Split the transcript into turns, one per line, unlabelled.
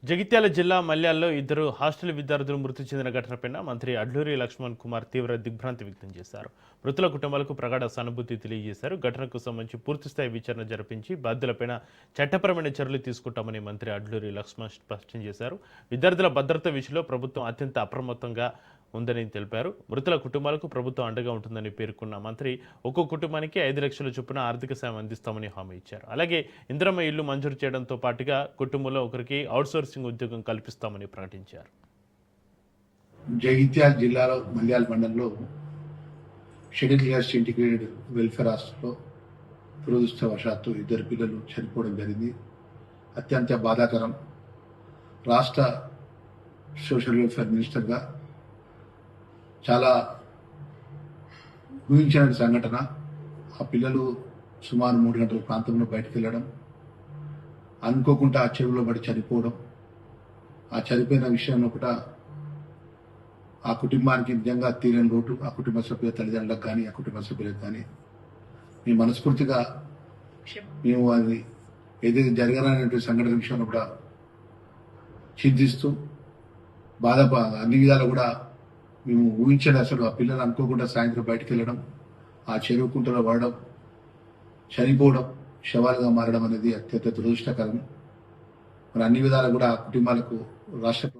జగిత్యాల జిల్లా మల్యాల్లో ఇద్దరు హాస్టల్ విద్యార్థులు మృతి చెందిన ఘటనపై మంత్రి అడ్లూరి లక్ష్మణ్ కుమార్ తీవ్ర దిగ్భ్రాంతి వ్యక్తం చేశారు. మృతుల కుటుంబాలకు ప్రగాఢ సానుభూతి తెలియజేశారు. ఘటనకు సంబంధించి పూర్తిస్థాయి విచారణ జరిపించి బాధ్యులపై చట్టపరమైన చర్యలు తీసుకుంటామని మంత్రి అడ్లూరి లక్ష్మణ్ స్పష్టం చేశారు. విద్యార్థుల భద్రత విషయంలో ప్రభుత్వం అత్యంత అప్రమత్తంగా ఉందని తెలిపారు. మృతుల కుటుంబాలకు ప్రభుత్వం అండగా ఉంటుందని పేర్కొన్న మంత్రి ఒక్కో కుటుంబానికి 5 లక్షల చొప్పున ఆర్థిక సాయం అందిస్తామని హామీ ఇచ్చారు. అలాగే ఇందిరమ్మ ఇల్లు మంజూరు చేయడంతో పాటుగా కుటుంబంలో ఒకరికి అవుట్సోర్సింగ్ ఉద్యోగం కల్పిస్తామని ప్రకటించారు.
జగిత్యాల జిల్లాలో మల్యాల మండలంలో షెడ్యూల్ క్యాస్ట్ ఇంటిగ్రేటెడ్ వెల్ఫేర్ హాస్టల్లో దురదృష్టవశాత్తు 2 పిల్లలు చనిపోవడం జరిగింది. అత్యంత బాధాకరం. రాష్ట్ర సోషల్ వెల్ఫేర్ మినిస్టర్గా చాలా ఊహించిన సంఘటన. ఆ పిల్లలు సుమారు 3 గంటల ప్రాంతంలో బయటకు వెళ్ళడం, అనుకోకుండా ఆ చెరువులో పడి చనిపోవడం. ఆ చనిపోయిన విషయంలో కూడా ఆ కుటుంబానికి నిజంగా తీరని లోటు. ఆ కుటుంబ సభ్యుల తల్లిదండ్రులకు కానీ ఆ కుటుంబ సభ్యులకు కానీ మేము మనస్ఫూర్తిగా మేము అది ఏదైతే జరగాలనేటువంటి సంఘటన విషయంలో కూడా చింతిస్తూ అన్ని విధాలు కూడా మేము ఊహించలేదు. అసలు ఆ పిల్లలు అనుకోకుండా సాయంత్రం బయటకు వెళ్ళడం, ఆ చెరువు కుంటలో పడడం, చనిపోవడం, శవాలుగా మారడం అనేది అత్యంత దురదృష్టకరం. మరి అన్ని విధాలు కూడా ఆ కుటుంబాలకు రాష్ట్ర